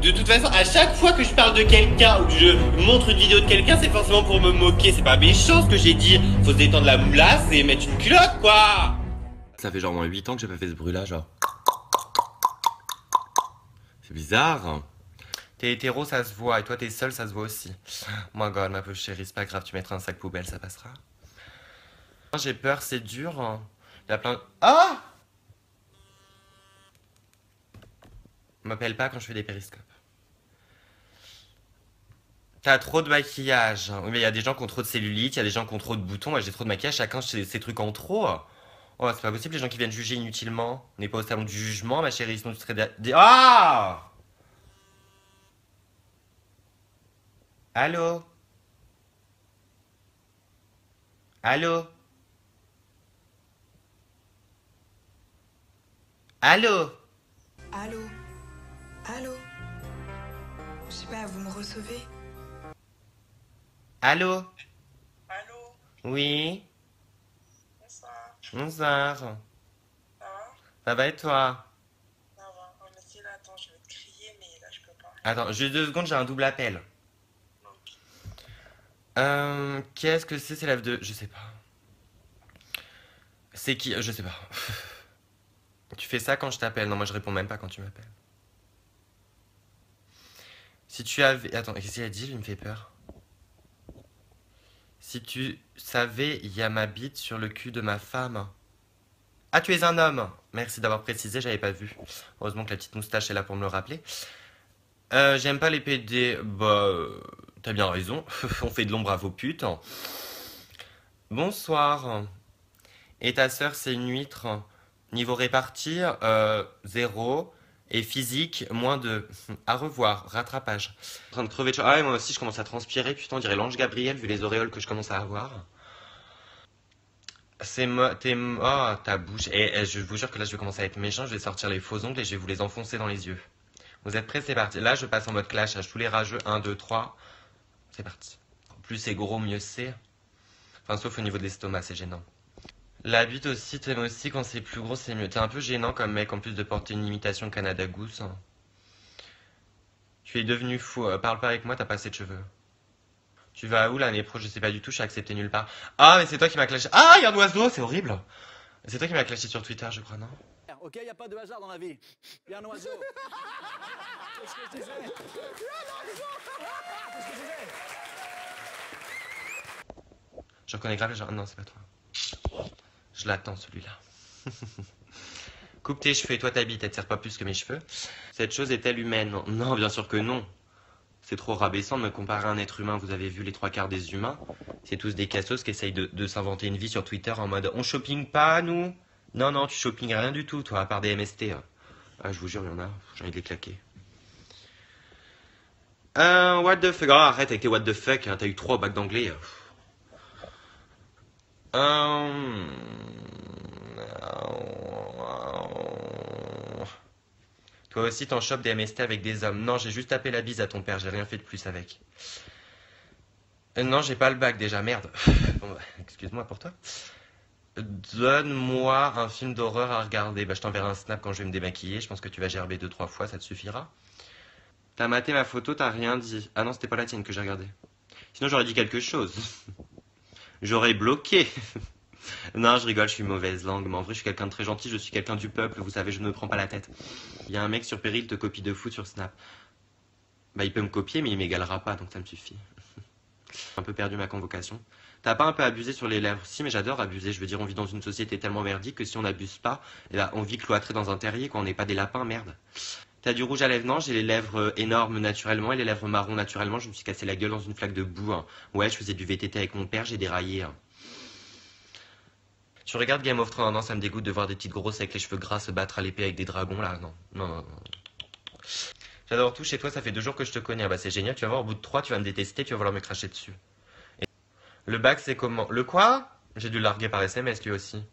De toute façon, à chaque fois que je parle de quelqu'un ou que je montre une vidéo de quelqu'un, c'est forcément pour me moquer. C'est pas méchant ce que j'ai dit. Faut se détendre la moulasse et mettre une culotte, quoi. Ça fait genre moins 8 ans que j'ai pas fait ce bruit-là, genre. C'est bizarre. T'es hétéro, ça se voit. Et toi, t'es seul, ça se voit aussi. My God, ma pauvre chérie, c'est pas grave, tu mettras un sac poubelle, ça passera. J'ai peur, c'est dur. Il y a plein de... Ah! M'appelle pas quand je fais des périscopes. T'as trop de maquillage. Oui, mais il y a des gens qui ont trop de cellulite, il y a des gens qui ont trop de boutons. Moi, j'ai trop de maquillage, chacun ses trucs en trop. Oh, c'est pas possible, les gens qui viennent juger inutilement. On n'est pas au salon du jugement, ma chérie, sinon tu serais Ah! Allô? Allô? Allô? Allô? Allô? Je sais pas, vous me recevez? Allô? Allô? Oui? Bonsoir. Bonsoir. Ça va? Ça va et toi? Ça va. Oh, mais si là, attends, je vais te crier, mais là, je peux pas. Attends, juste 2 secondes, j'ai un double appel. Ok. Qu'est-ce que c'est l'œuvre de... Je sais pas. C'est qui? Je sais pas. Tu fais ça quand je t'appelle. Non, moi je réponds même pas quand tu m'appelles. Si tu avais... Attends, qu'est-ce qu'il a dit? Il me fait peur. Si tu savais, il y a ma bite sur le cul de ma femme. Ah, tu es un homme. Merci d'avoir précisé, j'avais pas vu. Heureusement que la petite moustache est là pour me le rappeler. J'aime pas les PD. Bah, t'as bien raison. On fait de l'ombre à vos putes. Bonsoir. Et ta sœur, c'est une huître. Niveau réparti, 0. Et physique, -2. À revoir, rattrapage. En train de crever de chaud. Ah ouais, moi aussi, je commence à transpirer. Putain, on dirait l'ange Gabriel, vu les auréoles que je commence à avoir. Oh, ta bouche. Et je vous jure que là, je vais commencer à être méchant. Je vais sortir les faux ongles et je vais vous les enfoncer dans les yeux. Vous êtes prêts? C'est parti. Là, je passe en mode clash. Tous les rageux. 1, 2, 3. C'est parti. Plus c'est gros, mieux c'est. Enfin, sauf au niveau de l'estomac, c'est gênant. La bite aussi, t'aimes aussi quand c'est plus gros, c'est mieux. T'es un peu gênant comme mec, en plus de porter une imitation Canada Goose. Tu es devenu fou. Parle pas avec moi, t'as pas assez de cheveux. Tu vas où l'année pro? Je sais pas du tout, je suis accepté nulle part. Ah, mais c'est toi qui m'as clashé. Ah, il y a un oiseau, c'est horrible. C'est toi qui m'as clashé sur Twitter, je crois, non? Ok, il n'y a pas de hasard dans la vie. Il y a un oiseau. Qu'est-ce que je disais? Qu'est-ce que je disais? Je reconnais grave les gens. Non, c'est pas toi. Je l'attends, celui-là. Coupe tes cheveux et toi ta bite, elle te sert pas plus que mes cheveux. Cette chose est-elle humaine? Non, bien sûr que non. C'est trop rabaissant de me comparer à un être humain. Vous avez vu les 3 quarts des humains? C'est tous des cassos qui essayent de s'inventer une vie sur Twitter en mode on shopping pas, nous? Non, non, tu shopping rien du tout, toi, à part des MST. Ah, je vous jure, il y en a. J'ai envie de les claquer. What the fuck? Oh, arrête avec tes what the fuck. Hein, t'as eu 3 au bac d'anglais. Toi aussi, t'en chopes des MST avec des hommes. Non, j'ai juste tapé la bise à ton père. J'ai rien fait de plus avec. Non, j'ai pas le bac déjà. Merde. Bon, bah, excuse-moi pour toi. Donne-moi un film d'horreur à regarder. Bah, je t'enverrai un snap quand je vais me démaquiller. Je pense que tu vas gerber 2-3 fois, ça te suffira. T'as maté ma photo, t'as rien dit. Ah non, c'était pas la tienne que j'ai regardée. Sinon, j'aurais dit quelque chose. J'aurais bloqué. Non, je rigole, je suis mauvaise langue. Mais en vrai, je suis quelqu'un de très gentil. Je suis quelqu'un du peuple. Vous savez, je ne me prends pas la tête. Il y a un mec sur Péril te copie de fou sur Snap. Bah, il peut me copier, mais il m'égalera pas, donc ça me suffit. J'ai un peu perdu ma convocation. T'as pas un peu abusé sur les lèvres? Si, mais j'adore abuser. Je veux dire, on vit dans une société tellement merdique que si on n'abuse pas, eh ben, on vit cloîtré dans un terrier, quoi. On n'est pas des lapins, merde. T'as du rouge à lèvres? Non, j'ai les lèvres énormes naturellement et les lèvres marron naturellement. Je me suis cassé la gueule dans une flaque de boue. Hein. Ouais, je faisais du VTT avec mon père, j'ai déraillé. Hein. Tu regardes Game of Thrones? Non, ça me dégoûte de voir des petites grosses avec les cheveux gras se battre à l'épée avec des dragons, là. Non, non, non, non. J'adore tout chez toi, ça fait 2 jours que je te connais. Ah bah c'est génial, tu vas voir, au bout de 3, tu vas me détester, tu vas vouloir me cracher dessus. Et... Le bac, c'est comment? Le quoi? J'ai dû le larguer par SMS, lui aussi.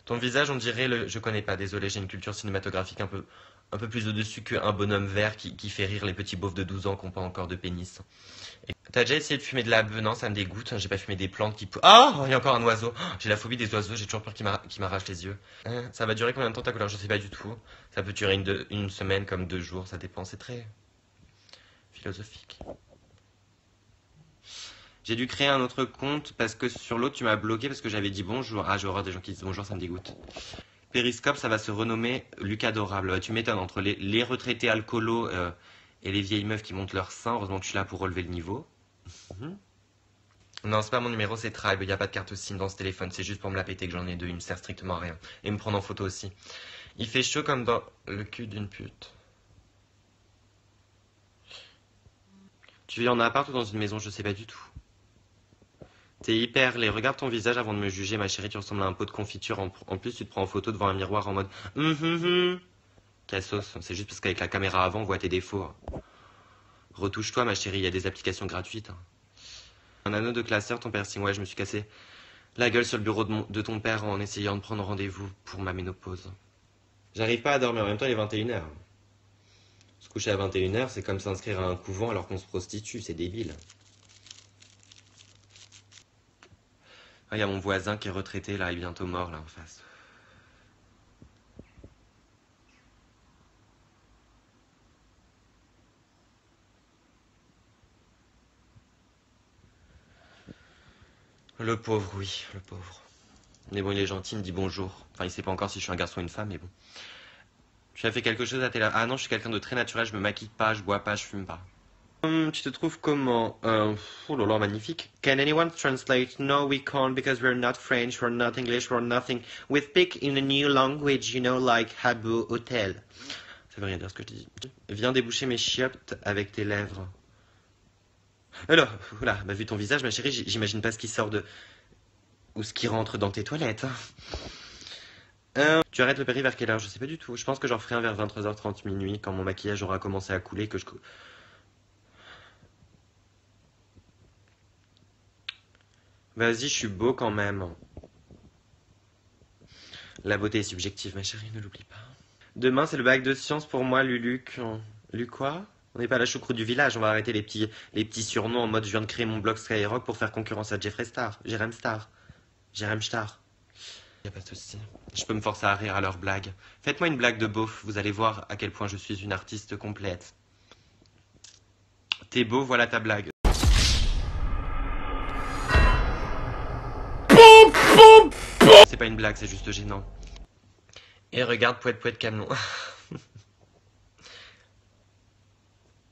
Ton visage, on dirait le... Je connais pas, désolé, j'ai une culture cinématographique un peu plus au-dessus qu'un bonhomme vert qui fait rire les petits beaufs de 12 ans qui n'ont pas encore de pénis. Et... T'as déjà essayé de fumer de la beuh? Non, ça me dégoûte, j'ai pas fumé des plantes qui... Oh, il y a encore un oiseau. J'ai la phobie des oiseaux, j'ai toujours peur qu'il m'arrache les yeux. Ça va durer combien de temps ta couleur? Je sais pas du tout. Ça peut durer une semaine comme 2 jours, ça dépend, c'est très... philosophique. J'ai dû créer un autre compte parce que sur l'autre tu m'as bloqué parce que j'avais dit bonjour. Ah, j'ai horreur des gens qui disent bonjour, ça me dégoûte. Périscope, ça va se renommer Luc Adorable. Tu m'étonnes, entre les retraités alcoolos et les vieilles meufs qui montent leur sein, heureusement que je suis là pour relever le niveau. Non, c'est pas mon numéro, c'est Tribe. Il n'y a pas de carte SIM dans ce téléphone. C'est juste pour me la péter que j'en ai deux. Il me sert strictement à rien. Et me prendre en photo aussi. Il fait chaud comme dans le cul d'une pute. Tu vis en appart ou dans une maison? Je sais pas du tout. T'es hyper laid. Regarde ton visage avant de me juger, ma chérie. Tu ressembles à un pot de confiture. En plus, tu te prends en photo devant un miroir en mode Cassos. C'est juste parce qu'avec la caméra avant, on voit tes défauts. Retouche-toi, ma chérie. Il y a des applications gratuites. Un anneau de classeur, ton piercing. Ouais, je me suis cassé la gueule sur le bureau de ton père en essayant de prendre rendez-vous pour ma ménopause. J'arrive pas à dormir. En même temps, il est 21h. Se coucher à 21h, c'est comme s'inscrire à un couvent alors qu'on se prostitue. C'est débile. Ah, il y a mon voisin qui est retraité, là, il est bientôt mort, là, en face. Le pauvre, oui, le pauvre. Mais bon, il est gentil, il me dit bonjour. Enfin, il sait pas encore si je suis un garçon ou une femme, mais bon. Tu as fait quelque chose à tes lèvres? Ah non, je suis quelqu'un de très naturel, je me maquille pas, je bois pas, je fume pas. Tu te trouves comment? Oh là là, magnifique. Can anyone translate? No, we can't because we're not French, we're not English, we're nothing. We speak in a new language, you know, like Habbo Hotel. Ça veut rien dire ce que je dis. Viens déboucher mes chiottes avec tes lèvres. Alors, voilà, bah, vu ton visage, ma chérie, j'imagine pas ce qui sort de... ou ce qui rentre dans tes toilettes. Tu arrêtes le péri vers quelle heure? Je sais pas du tout. Je pense que j'en ferai un vers 23h30 minuit, quand mon maquillage aura commencé à couler, que je... Vas-y, je suis beau quand même. La beauté est subjective, ma chérie, ne l'oublie pas. Demain, c'est le bac de sciences pour moi, Luluc. Lu quoi? On n'est pas à la choucroute du village, on va arrêter les petits surnoms en mode je viens de créer mon blog Skyrock pour faire concurrence à Jeffree Star, Jérém Star. Y a pas de souci. Je peux me forcer à rire à leurs blagues. Faites-moi une blague de beauf, vous allez voir à quel point je suis une artiste complète. T'es beau, voilà ta blague. C'est pas une blague, c'est juste gênant. Et regarde, poète poète camion.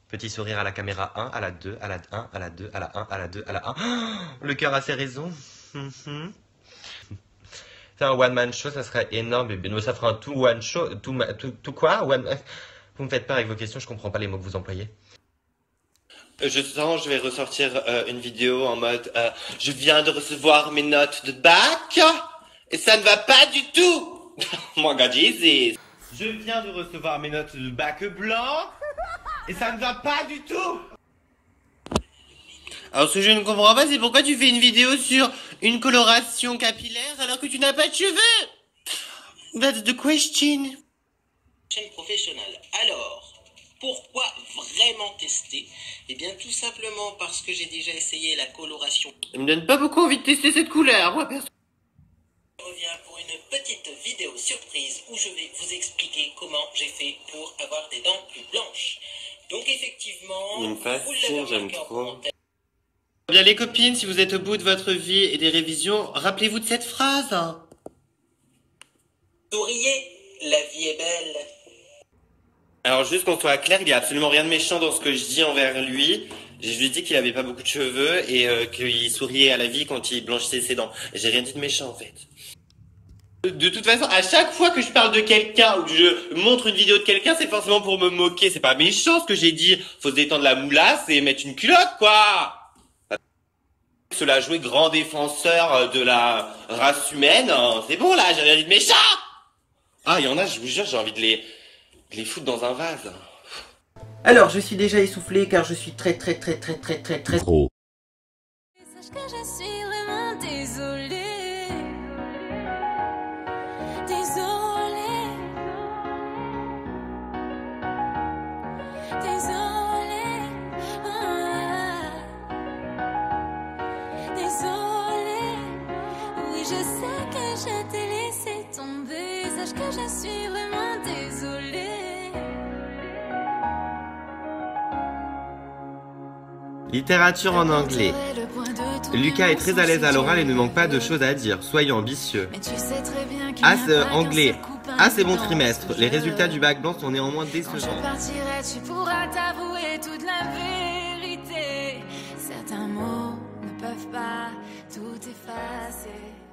Petit sourire à la caméra 1, à la 2, à la 1, à la 2, à la 1, à la 2, à la 1. Le cœur a ses raisons. C'est un one-man show, ça serait énorme, bébé. Mais ça fera un two-one show. Tout quoi? Vous me faites peur avec vos questions, je comprends pas les mots que vous employez. Je vais ressortir une vidéo en mode je viens de recevoir mes notes de bac et ça ne va pas du tout. Mon gars, Jesus. Je viens de recevoir mes notes de bac blanc et ça ne va pas du tout. Alors ce que je ne comprends pas, c'est pourquoi tu fais une vidéo sur une coloration capillaire alors que tu n'as pas de cheveux. That's the question. Chaîne professionnelle. Alors, pourquoi vraiment tester? Eh bien, tout simplement parce que j'ai déjà essayé la coloration. Ça me donne pas beaucoup envie de tester cette couleur. Ouais, Je reviens pour une petite vidéo surprise où je vais vous expliquer comment j'ai fait pour avoir des dents plus blanches. Donc effectivement, Il me fascine, j'aime trop. commentaire. Bien les copines, si vous êtes au bout de votre vie et des révisions, rappelez-vous de cette phrase. Souriez, la vie est belle. Alors juste qu'on soit clair, il n'y a absolument rien de méchant dans ce que je dis envers lui. Je lui ai dit qu'il avait pas beaucoup de cheveux et qu'il souriait à la vie quand il blanchissait ses dents. J'ai rien dit de méchant en fait. De toute façon, à chaque fois que je parle de quelqu'un ou que je montre une vidéo de quelqu'un, c'est forcément pour me moquer. C'est pas méchant ce que j'ai dit. Faut se détendre la moulasse et mettre une culotte, quoi. Cela jouer grand défenseur de la race humaine. C'est bon là, j'ai rien dit de méchant. Ah, il y en a, je vous jure, j'ai envie de les foutre dans un vase. Alors, je suis déjà essoufflé car je suis très Gros. Sache que je suis vraiment désolée. Désolée. Désolée. Désolée. Oui, je sais que je t'ai laissé tomber. Sache que je suis vraiment désolée. Littérature en anglais. Lucas est très à l'aise à l'oral et ne manque pas de choses à dire. Soyez ambitieux. Ah, anglais. Ah, c'est bon trimestre. Les résultats du bac blanc sont néanmoins décevants. Quand je partirai, tu pourras t'avouer toute la vérité. Certains mots ne peuvent pas tout effacer.